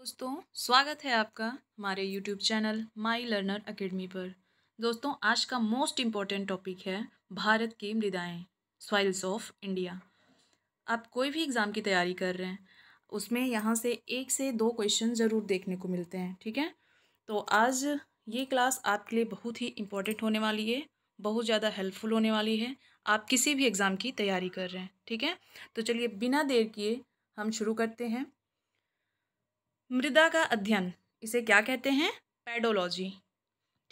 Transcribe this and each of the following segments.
दोस्तों, स्वागत है आपका हमारे YouTube channel my learner academy पर। दोस्तों, आज का मोस्ट इम्पॉर्टेंट टॉपिक है भारत की मृदाएं, सॉइल्स ऑफ इंडिया। आप कोई भी एग्ज़ाम की तैयारी कर रहे हैं, उसमें यहाँ से 1 से 2 क्वेश्चन ज़रूर देखने को मिलते हैं। ठीक है, तो आज ये क्लास आपके लिए बहुत ही इम्पोर्टेंट होने वाली है, बहुत ज़्यादा हेल्पफुल होने वाली है। आप किसी भी एग्ज़ाम की तैयारी कर रहे हैं, ठीक है। तो चलिए बिना देर किए हम शुरू करते हैं। मृदा का अध्ययन, इसे क्या कहते हैं? पेडोलॉजी।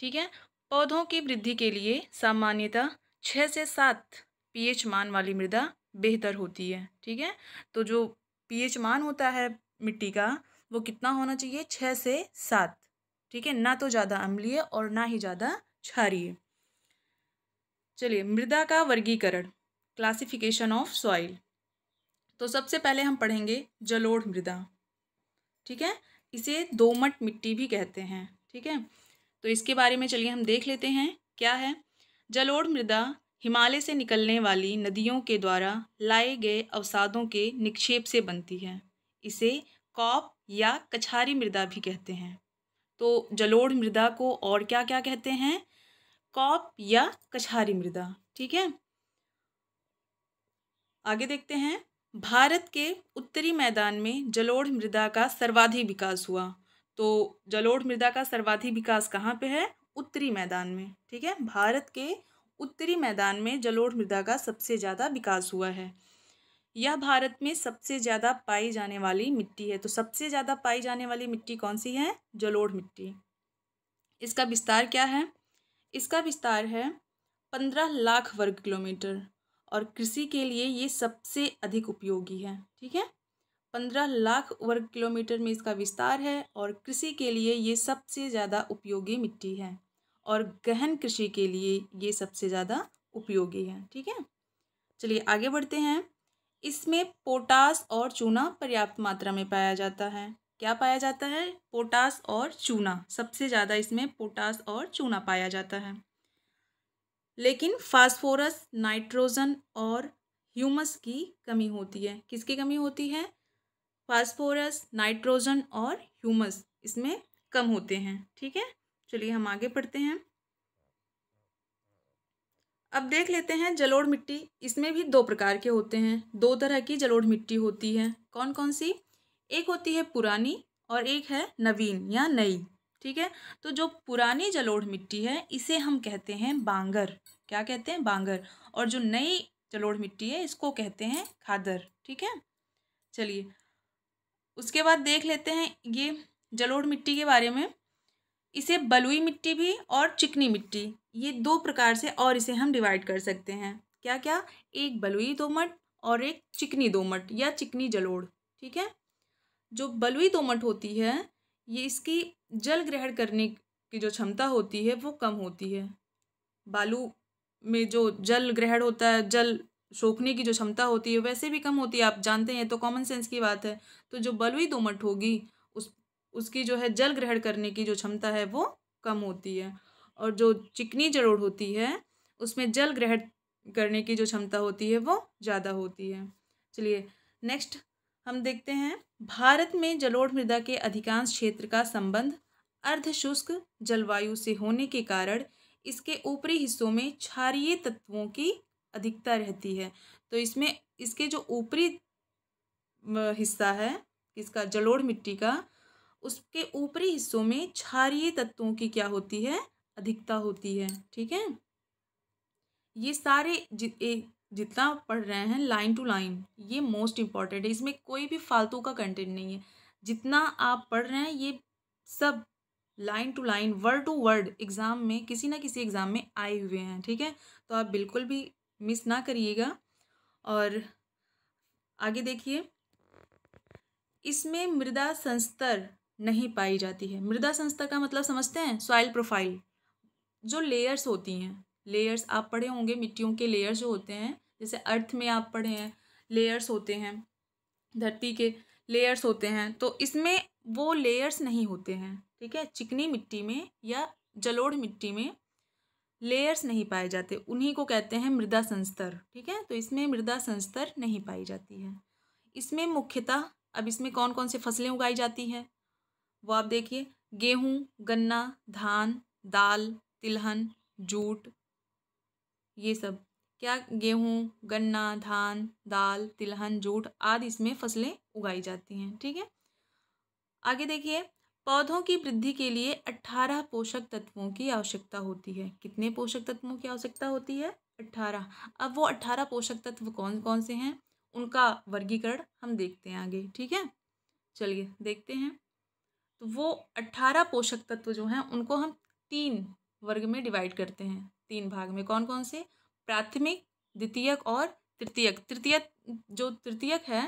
ठीक है, पौधों की वृद्धि के लिए सामान्यतः 6 से 7 पीएच मान वाली मृदा बेहतर होती है। ठीक है, तो जो पीएच मान होता है मिट्टी का, वो कितना होना चाहिए? 6 से 7। ठीक है, ना तो ज़्यादा अम्लीय और ना ही ज़्यादा क्षारीय। चलिए, मृदा का वर्गीकरण, क्लासिफिकेशन ऑफ सॉइल। तो सबसे पहले हम पढ़ेंगे जलोढ़ मृदा। ठीक है, इसे दोमट मिट्टी भी कहते हैं। ठीक है, तो इसके बारे में चलिए हम देख लेते हैं क्या है। जलोढ़ मृदा हिमालय से निकलने वाली नदियों के द्वारा लाए गए अवसादों के निक्षेप से बनती है। इसे कॉप या कछारी मृदा भी कहते हैं। तो जलोढ़ मृदा को और क्या क्या कहते हैं? कॉप या कछारी मृदा। ठीक है, आगे देखते हैं। भारत के उत्तरी मैदान में जलोढ़ मृदा का सर्वाधिक विकास हुआ। तो जलोढ़ मृदा का सर्वाधिक विकास कहाँ पे है? उत्तरी मैदान में। ठीक है, भारत के उत्तरी मैदान में जलोढ़ मृदा का सबसे ज़्यादा विकास हुआ है। यह भारत में सबसे ज़्यादा पाई जाने वाली मिट्टी है। तो सबसे ज़्यादा पाई जाने वाली मिट्टी कौन सी है? जलोढ़ मिट्टी। इसका विस्तार क्या है? इसका विस्तार है 15 लाख वर्ग किलोमीटर और कृषि के लिए ये सबसे अधिक उपयोगी है। ठीक है, 15 लाख वर्ग किलोमीटर में इसका विस्तार है और कृषि के लिए ये सबसे ज़्यादा उपयोगी मिट्टी है और गहन कृषि के लिए ये सबसे ज़्यादा उपयोगी है। ठीक है, चलिए आगे बढ़ते हैं। इसमें पोटास और चूना पर्याप्त मात्रा में पाया जाता है। क्या पाया जाता है? पोटास और चूना। सबसे ज़्यादा इसमें पोटास और चूना पाया जाता है। लेकिन फास्फोरस, नाइट्रोजन और ह्यूमस की कमी होती है। किसकी कमी होती है? फास्फोरस, नाइट्रोजन और ह्यूमस इसमें कम होते हैं। ठीक है, चलिए हम आगे पढ़ते हैं। अब देख लेते हैं जलोढ़ मिट्टी। इसमें भी 2 प्रकार के होते हैं। 2 तरह की जलोढ़ मिट्टी होती है। कौन कौन सी? एक होती है पुरानी और एक है नवीन या नई। ठीक है, तो जो पुरानी जलोढ़ मिट्टी है इसे हम कहते हैं बांगर। क्या कहते हैं? बांगर। और जो नई जलोढ़ मिट्टी है इसको कहते हैं खादर। ठीक है, चलिए उसके बाद देख लेते हैं ये जलोढ़ मिट्टी के बारे में। इसे बलुई मिट्टी भी और चिकनी मिट्टी, ये 2 प्रकार से और इसे हम डिवाइड कर सकते हैं। क्या क्या? एक बलुई दोमट और एक चिकनी दोमट या चिकनी जलोढ़। ठीक है, जो बलुई दोमट होती है ये इसकी जल ग्रहण करने की जो क्षमता होती है वो कम होती है। बालू में जो जल ग्रहण होता है, जल सोखने की जो क्षमता होती है वैसे भी कम होती है, आप जानते हैं, तो कॉमन सेंस की बात है। तो जो बलुई दोमट होगी उसकी जो है जल ग्रहण करने की जो क्षमता है वो कम होती है और जो चिकनी जलोढ़ होती है उसमें जल ग्रहण करने की जो क्षमता होती है वो ज़्यादा होती है। चलिए नेक्स्ट हम देखते हैं। भारत में जलोढ़ मृदा के अधिकांश क्षेत्र का संबंध अर्धशुष्क जलवायु से होने के कारण इसके ऊपरी हिस्सों में क्षारीय तत्वों की अधिकता रहती है। तो इसमें इसके जो ऊपरी हिस्सा है इसका जलोढ़ मिट्टी का, उसके ऊपरी हिस्सों में क्षारीय तत्वों की क्या होती है? अधिकता होती है। ठीक है, ये सारे जितना पढ़ रहे हैं लाइन टू लाइन, ये मोस्ट इम्पॉर्टेंट है। इसमें कोई भी फालतू का कंटेंट नहीं है। जितना आप पढ़ रहे हैं ये सब line to line, word to word exam में किसी ना किसी एग्ज़ाम में आए हुए हैं। ठीक है, तो आप बिल्कुल भी मिस ना करिएगा। और आगे देखिए, इसमें मृदा संस्तर नहीं पाई जाती है। मृदा संस्तर का मतलब समझते हैं? Soil profile. जो लेयर्स होती हैं, लेयर्स आप पढ़े होंगे, मिट्टियों के लेयर्स जो होते हैं, जैसे अर्थ में आप पढ़े हैं लेयर्स होते हैं, धरती के लेयर्स होते हैं, तो इसमें वो लेयर्स नहीं होते हैं। ठीक है, चिकनी मिट्टी में या जलोढ़ मिट्टी में लेयर्स नहीं पाए जाते, उन्हीं को कहते हैं मृदा संस्तर। ठीक है, तो इसमें मृदा संस्तर नहीं पाई जाती है। इसमें मुख्यतः, अब इसमें कौन कौन सी फसलें उगाई जाती हैं? वो आप देखिए, गेहूँ, गन्ना, धान, दाल, तिलहन, जूट, ये सब क्या, गेहूँ, गन्ना, धान, दाल, तिलहन, जूट आदि इसमें फसलें उगाई जाती हैं। ठीक है, आगे देखिए, पौधों की वृद्धि के लिए 18 पोषक तत्वों की आवश्यकता होती है। कितने पोषक तत्वों की आवश्यकता होती है? 18। अब वो 18 पोषक तत्व कौन कौन से हैं, उनका वर्गीकरण हम देखते हैं आगे। ठीक है, चलिए देखते हैं। तो वो 18 पोषक तत्व जो हैं उनको हम 3 वर्ग में डिवाइड करते हैं, 3 भाग में। कौन कौन से? प्राथमिक, द्वितीयक और तृतीयक। तृतीयक, जो तृतीयक है,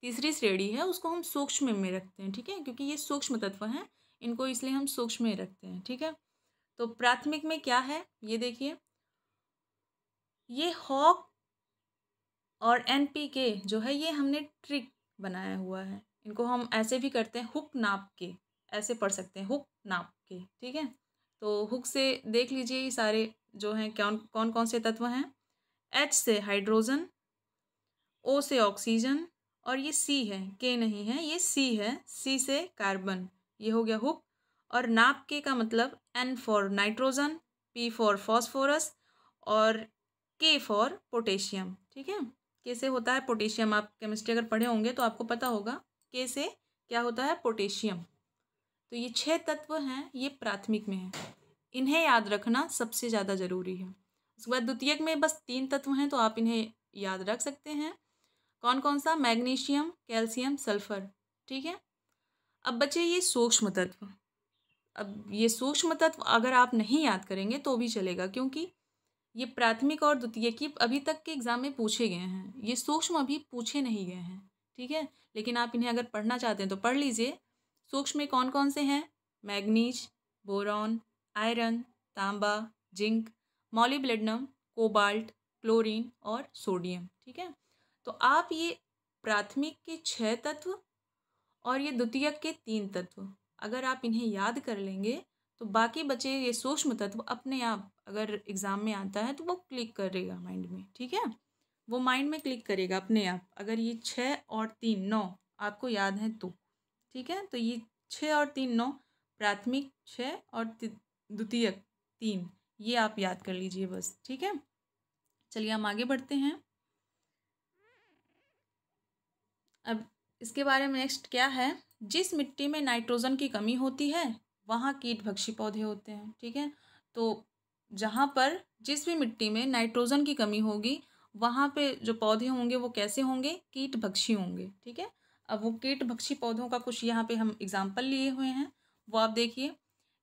तीसरी श्रेणी है, उसको हम सूक्ष्म में रखते हैं। ठीक है, क्योंकि ये सूक्ष्म तत्व हैं, इनको इसलिए हम सूक्ष्म में रखते हैं। ठीक है, तो प्राथमिक में क्या है, ये देखिए, ये हॉक और एनपीके जो है, ये हमने ट्रिक बनाया हुआ है। इनको हम ऐसे भी करते हैं, हुक नाप के, ऐसे पढ़ सकते हैं, हुक नाप के। ठीक है, तो हुक से देख लीजिए ये सारे जो हैं कौन कौन से तत्व हैं। H से हाइड्रोजन, O से ऑक्सीजन, और ये C है, K नहीं है, ये C है, C से कार्बन। ये हो गया हुक। और नाप के का मतलब N for nitrogen, P for phosphorus और K फॉर पोटेशियम। ठीक है, K से होता है पोटेशियम। आप केमिस्ट्री अगर पढ़े होंगे तो आपको पता होगा, K से क्या होता है? पोटेशियम। तो ये 6 तत्व हैं, ये प्राथमिक में है, इन्हें याद रखना सबसे ज़्यादा ज़रूरी है। उसके बाद द्वितीयक में बस 3 तत्व हैं, तो आप इन्हें याद रख सकते हैं। कौन कौन सा? Magnesium, calcium, sulphur. ठीक है, अब बचे ये सूक्ष्म तत्व। अब ये सूक्ष्म तत्व अगर आप नहीं याद करेंगे तो भी चलेगा, क्योंकि ये प्राथमिक और द्वितीयक की अभी तक के एग्जाम में पूछे गए हैं, ये सूक्ष्म अभी पूछे नहीं गए हैं। ठीक है, लेकिन आप इन्हें अगर पढ़ना चाहते हैं तो पढ़ लीजिए। सूक्ष्म में कौन कौन से हैं? मैग्नीज, बोरॉन, आयरन, तांबा, जिंक, मॉलिब्डेनम, कोबाल्ट, क्लोरीन और सोडियम। ठीक है, तो आप ये प्राथमिक के 6 तत्व और ये द्वितीयक के 3 तत्व अगर आप इन्हें याद कर लेंगे तो बाकी बचे ये सूक्ष्म तत्व अपने आप अगर एग्ज़ाम में आता है तो वो क्लिक करेगा माइंड में। ठीक है, वो माइंड में क्लिक करेगा अपने आप, अगर ये 6 और 3 9 आपको याद है तो। ठीक है, तो ये 6 और 3 9, प्राथमिक 6 और द्वितीयक 3, ये आप याद कर लीजिए बस। ठीक है, चलिए हम आगे बढ़ते हैं। अब इसके बारे में नेक्स्ट क्या है, जिस मिट्टी में नाइट्रोजन की कमी होती है वहाँ कीटभक्षी पौधे होते हैं। ठीक है, तो जहाँ पर जिस भी मिट्टी में नाइट्रोजन की कमी होगी वहाँ पे जो पौधे होंगे वो कैसे होंगे? कीटभक्षी होंगे। ठीक है, अब वो कीटभक्षी पौधों का कुछ यहाँ पे हम एग्जाम्पल लिए हुए हैं, वो आप देखिए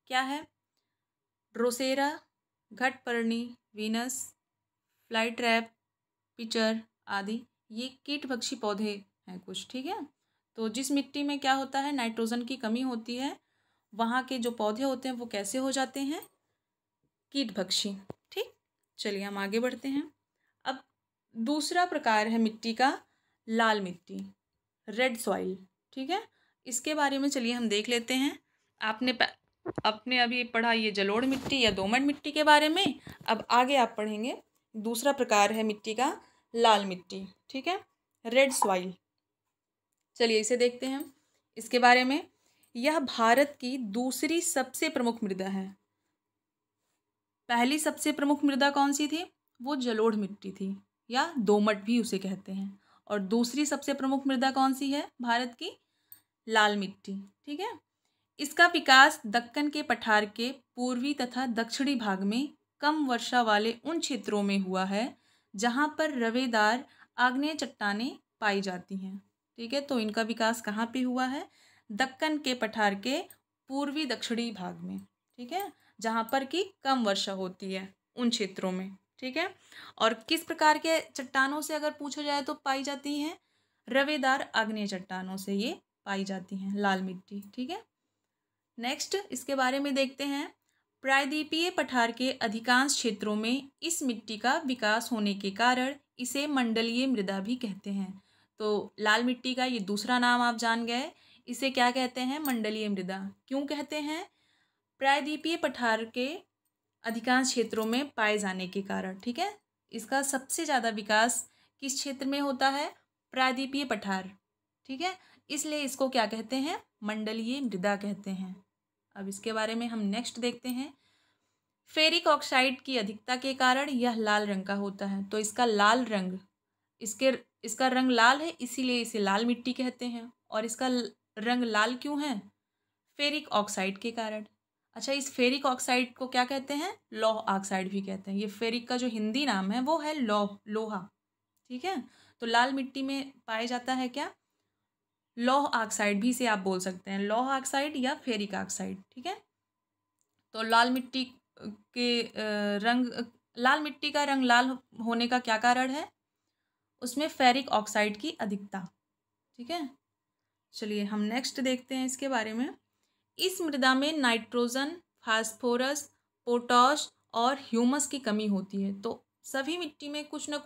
क्या है। ड्रोसेरा, घटपर्णी, वीनस, फ्लाई ट्रैप, पिचर आदि, ये कीटभक्षी पौधे हैं कुछ। ठीक है, तो जिस मिट्टी में क्या होता है, नाइट्रोजन की कमी होती है, वहाँ के जो पौधे होते हैं वो कैसे हो जाते हैं? कीटभक्षी। ठीक, चलिए हम आगे बढ़ते हैं। अब दूसरा प्रकार है मिट्टी का, लाल मिट्टी, रेड सॉइल। ठीक है, इसके बारे में चलिए हम देख लेते हैं। आपने अभी पढ़ा ये जलोढ़ मिट्टी या दोमट मिट्टी के बारे में, अब आगे आप पढ़ेंगे दूसरा प्रकार है मिट्टी का, लाल मिट्टी। ठीक है, रेड सॉइल। चलिए इसे देखते हैं इसके बारे में। यह भारत की दूसरी सबसे प्रमुख मृदा है। पहली सबसे प्रमुख मृदा कौन सी थी? वो जलोढ़ मिट्टी थी, या दोमट भी उसे कहते हैं। और दूसरी सबसे प्रमुख मृदा कौन सी है भारत की? लाल मिट्टी। ठीक है, इसका विकास दक्कन के पठार के पूर्वी तथा दक्षिणी भाग में कम वर्षा वाले उन क्षेत्रों में हुआ है जहाँ पर रवेदार आग्नेय चट्टानें पाई जाती हैं। ठीक है, तो इनका विकास कहाँ पे हुआ है? दक्कन के पठार के पूर्वी दक्षिणी भाग में। ठीक है, जहाँ पर कि कम वर्षा होती है उन क्षेत्रों में। ठीक है, और किस प्रकार के चट्टानों से अगर पूछा जाए तो पाई जाती हैं? रवेदार आग्नेय चट्टानों से ये पाई जाती हैं लाल मिट्टी। ठीक है, नेक्स्ट इसके बारे में देखते हैं। प्रायद्वीपीय पठार के अधिकांश क्षेत्रों में इस मिट्टी का विकास होने के कारण इसे मंडलीय मृदा भी कहते हैं। तो लाल मिट्टी का ये दूसरा नाम आप जान गए, इसे क्या कहते हैं? मंडलीय मृदा। क्यों कहते हैं? प्रायद्वीपीय पठार के अधिकांश क्षेत्रों में पाए जाने के कारण। ठीक है, इसका सबसे ज़्यादा विकास किस क्षेत्र में होता है? प्रायद्वीपीय पठार। ठीक है, इसलिए इसको क्या कहते हैं? मंडलीय मृदा कहते हैं। अब इसके बारे में हम नेक्स्ट देखते हैं। फेरिक ऑक्साइड की अधिकता के कारण यह लाल रंग का होता है। तो इसका लाल रंग, इसका रंग लाल है, इसीलिए इसे लाल मिट्टी कहते हैं। और इसका रंग लाल क्यों है? फेरिक ऑक्साइड के कारण। अच्छा, इस फेरिक ऑक्साइड को क्या कहते हैं? लौह ऑक्साइड भी कहते हैं। ये फेरिक का जो हिंदी नाम है वो है लोहा। ठीक है, तो लाल मिट्टी में पाया जाता है क्या? लौह ऑक्साइड भी इसे आप बोल सकते हैं, लौह ऑक्साइड या फेरिक ऑक्साइड। ठीक है, तो लाल मिट्टी का रंग लाल होने का क्या कारण है? उसमें फेरिक ऑक्साइड की अधिकता। ठीक है, चलिए हम नेक्स्ट देखते हैं इसके बारे में। इस मृदा में नाइट्रोजन, फास्फोरस, पोटाश और ह्यूमस की कमी होती है। तो सभी मिट्टी में कुछ ना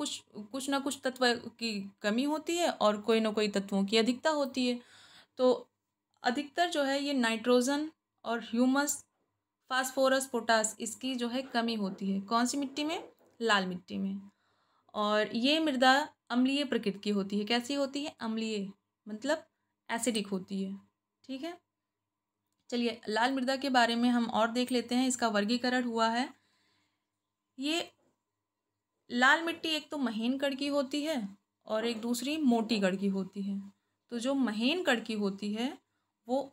कुछ तत्व की कमी होती है और कोई ना कोई तत्वों की अधिकता होती है। तो अधिकतर जो है ये नाइट्रोजन और ह्यूमस, फास्फोरस, पोटाश, इसकी जो है कमी होती है। कौन सी मिट्टी में? लाल मिट्टी में। और ये मृदा अम्लीय प्रकृति की होती है। कैसी होती है? अम्लीय, मतलब एसिडिक होती है। ठीक है, चलिए लाल मृदा के बारे में हम और देख लेते हैं। इसका वर्गीकरण हुआ है। ये लाल मिट्टी एक तो महीन कण की होती है और एक दूसरी मोटी कण की होती है। तो जो महीन कण की होती है वो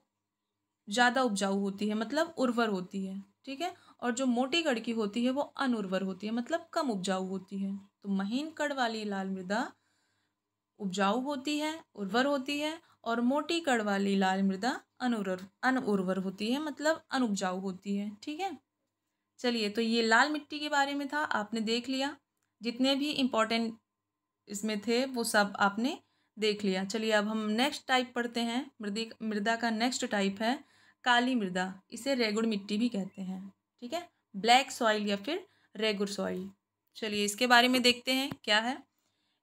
ज़्यादा उपजाऊ होती है, मतलब उर्वर होती है। ठीक है, और जो मोटी कण की होती है वो अनुर्वर होती है, मतलब कम उपजाऊ होती है। तो महीन कण वाली लाल मृदा उपजाऊ होती है, उर्वर होती है, और मोटी कण वाली लाल मृदा अनुर्वर होती है, मतलब अनुपजाऊ होती है। ठीक है, चलिए तो ये लाल मिट्टी के बारे में था, आपने देख लिया। जितने भी इम्पोर्टेंट इसमें थे वो सब आपने देख लिया। चलिए अब हम नेक्स्ट टाइप पढ़ते हैं। मृदा का नेक्स्ट टाइप है काली मृदा। इसे रेगुड़ मिट्टी भी कहते हैं। ठीक है, ब्लैक सॉइल या फिर रेगुड़ सॉइल। चलिए इसके बारे में देखते हैं क्या है।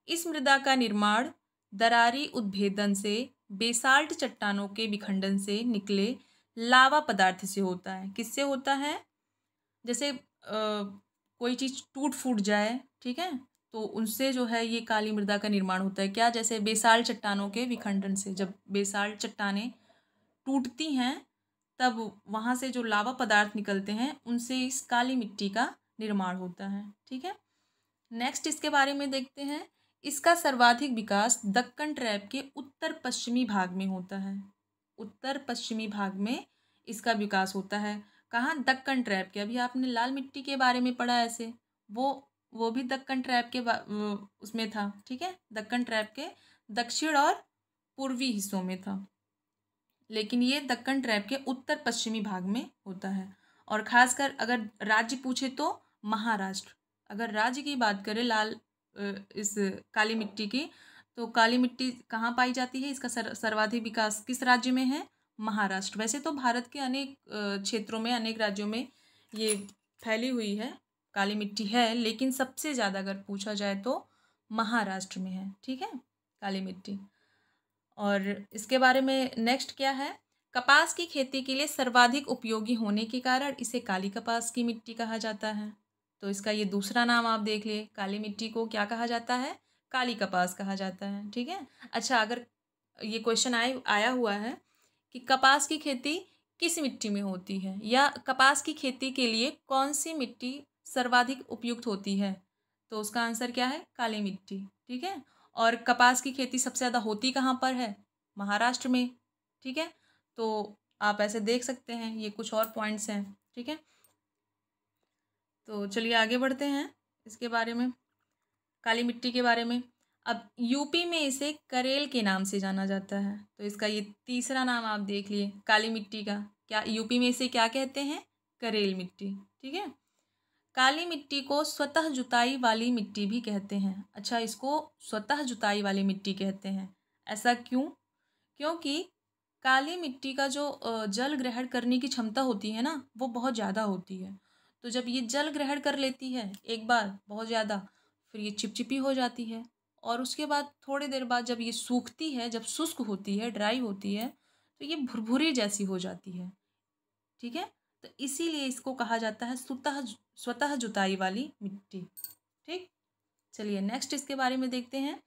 इस मृदा का निर्माण दरारी उद्भेदन से, बेसाल्ट चट्टानों के विखंडन से निकले लावा पदार्थ से होता है। किससे होता है? जैसे कोई चीज़ टूट फूट जाए, ठीक है, तो उनसे जो है ये काली मृदा का निर्माण होता है। क्या? जैसे बेसाल्ट चट्टानों के विखंडन से, जब बेसाल्ट चट्टानें टूटती हैं तब वहाँ से जो लावा पदार्थ निकलते हैं उनसे इस काली मिट्टी का निर्माण होता है। ठीक है, नेक्स्ट इसके बारे में देखते हैं। इसका सर्वाधिक विकास दक्कन ट्रैप के उत्तर पश्चिमी भाग में होता है। उत्तर पश्चिमी भाग में इसका विकास होता है। कहाँ? दक्कन ट्रैप के। अभी आपने लाल मिट्टी के बारे में पढ़ा ऐसे, वो भी दक्कन ट्रैप के उसमें था। ठीक है, दक्कन ट्रैप के दक्षिण और पूर्वी हिस्सों में था, लेकिन ये दक्कन ट्रैप के उत्तर पश्चिमी भाग में होता है। और खासकर अगर राज्य पूछे तो महाराष्ट्र। अगर राज्य की बात करें इस काली मिट्टी की, तो काली मिट्टी कहाँ पाई जाती है? इसका सर्वाधिक विकास किस राज्य में है? महाराष्ट्र। वैसे तो भारत के अनेक क्षेत्रों में, अनेक राज्यों में ये फैली हुई है, काली मिट्टी है, लेकिन सबसे ज़्यादा अगर पूछा जाए तो महाराष्ट्र में है। ठीक है, काली मिट्टी। और इसके बारे में नेक्स्ट क्या है? कपास की खेती के लिए सर्वाधिक उपयोगी होने के कारण इसे काली कपास की मिट्टी कहा जाता है। तो इसका ये दूसरा नाम आप देख लिए, काली मिट्टी को क्या कहा जाता है? काली कपास कहा जाता है। ठीक है, अच्छा अगर ये क्वेश्चन आया हुआ है कि कपास की खेती किस मिट्टी में होती है, या कपास की खेती के लिए कौन सी मिट्टी सर्वाधिक उपयुक्त होती है, तो उसका आंसर क्या है? काली मिट्टी। ठीक है, और कपास की खेती सबसे ज़्यादा होती कहाँ पर है? महाराष्ट्र में। ठीक है, तो आप ऐसे देख सकते हैं, ये कुछ और पॉइंट्स हैं। ठीक है, तो चलिए आगे बढ़ते हैं इसके बारे में, काली मिट्टी के बारे में। अब यूपी में इसे करेल के नाम से जाना जाता है। तो इसका ये तीसरा नाम आप देख लिए काली मिट्टी का। क्या यूपी में इसे क्या कहते हैं? करेल मिट्टी। ठीक है, काली मिट्टी को स्वतः जुताई वाली मिट्टी भी कहते हैं। अच्छा, इसको स्वतः जुताई वाली मिट्टी कहते हैं, ऐसा क्यों? क्योंकि काली मिट्टी का जो जल ग्रहण करने की क्षमता होती है ना, वो बहुत ज़्यादा होती है। तो जब ये जल ग्रहण कर लेती है एक बार बहुत ज़्यादा, फिर ये चिपचिपी हो जाती है, और उसके बाद थोड़ी देर बाद जब ये सूखती है, जब शुष्क होती है, ड्राई होती है, तो ये भुरभुरी जैसी हो जाती है। ठीक है, तो इसीलिए इसको कहा जाता है स्वतः जुताई वाली मिट्टी। ठीक, चलिए नेक्स्ट इसके बारे में देखते हैं।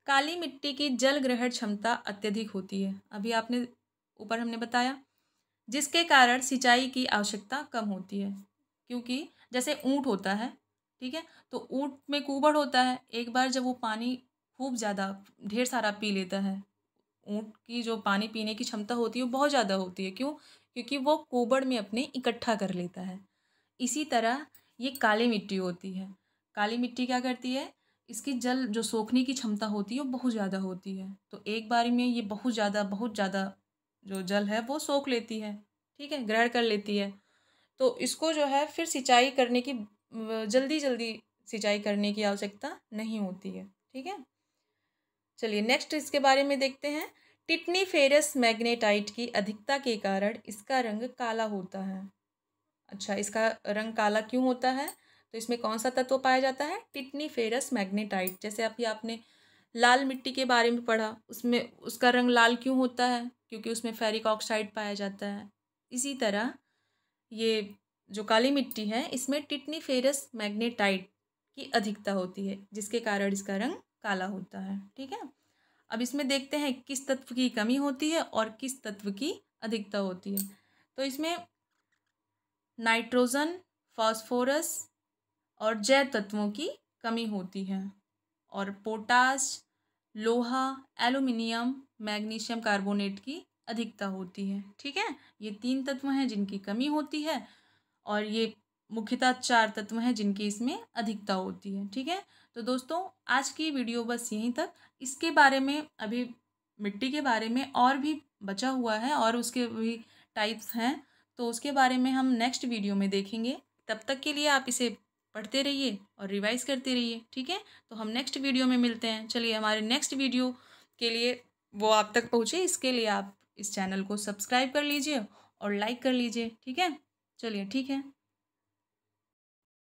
काली मिट्टी की जल ग्रहण क्षमता अत्यधिक होती है। अभी आपने ऊपर हमने बताया, जिसके कारण सिंचाई की आवश्यकता कम होती है। क्योंकि जैसे ऊँट होता है, ठीक है, तो ऊँट में कुबड़ होता है, एक बार जब वो पानी खूब ज़्यादा ढेर सारा पी लेता है, ऊँट की जो पानी पीने की क्षमता होती है वो बहुत ज़्यादा होती है। क्यों? क्योंकि वो कुबड़ में अपने इकट्ठा कर लेता है। इसी तरह ये काली मिट्टी होती है। काली मिट्टी क्या करती है, इसकी जल जो सोखने की क्षमता होती है वो बहुत ज़्यादा होती है। तो एक बारी में ये बहुत ज़्यादा जो जल है वो सोख लेती है, ठीक है, ग्रहण कर लेती है। तो इसको जो है फिर सिंचाई करने की जल्दी जल्दी सिंचाई करने की आवश्यकता नहीं होती है, ठीक है। चलिए नेक्स्ट इसके बारे में देखते हैं। टिटनी फेरस मैग्नेटाइट की अधिकता के कारण इसका रंग काला होता है। अच्छा, इसका रंग काला क्यों होता है? तो इसमें कौन सा तत्व पाया जाता है? टिटनी फेरस मैग्नेटाइट। जैसे अभी आपने लाल मिट्टी के बारे में पढ़ा, उसमें उसका रंग लाल क्यों होता है? क्योंकि उसमें फेरिक ऑक्साइड पाया जाता है। इसी तरह ये जो काली मिट्टी है इसमें टिटनी फेरस मैग्नेटाइट की अधिकता होती है, जिसके कारण इसका रंग काला होता है, ठीक है। अब इसमें देखते हैं किस तत्व की कमी होती है और किस तत्व की अधिकता होती है। तो इसमें नाइट्रोजन, फास्फोरस और जैव तत्वों की कमी होती है, और पोटाश, लोहा, एल्युमिनियम, मैग्नीशियम कार्बोनेट की अधिकता होती है, ठीक है। ये 3 तत्व हैं जिनकी कमी होती है, और ये मुख्यतः 4 तत्व हैं जिनकी इसमें अधिकता होती है, ठीक है। तो दोस्तों आज की वीडियो बस यहीं तक। इसके बारे में अभी मिट्टी के बारे में और भी बचा हुआ है और उसके भी टाइप्स हैं, तो उसके बारे में हम नेक्स्ट वीडियो में देखेंगे। तब तक के लिए आप इसे पढ़ते रहिए और रिवाइज करते रहिए, ठीक है। तो हम नेक्स्ट वीडियो में मिलते हैं। चलिए हमारे नेक्स्ट वीडियो के लिए वो आप तक पहुँचे, इसके लिए आप इस चैनल को सब्सक्राइब कर लीजिए और लाइक कर लीजिए, ठीक है। चलिए ठीक है।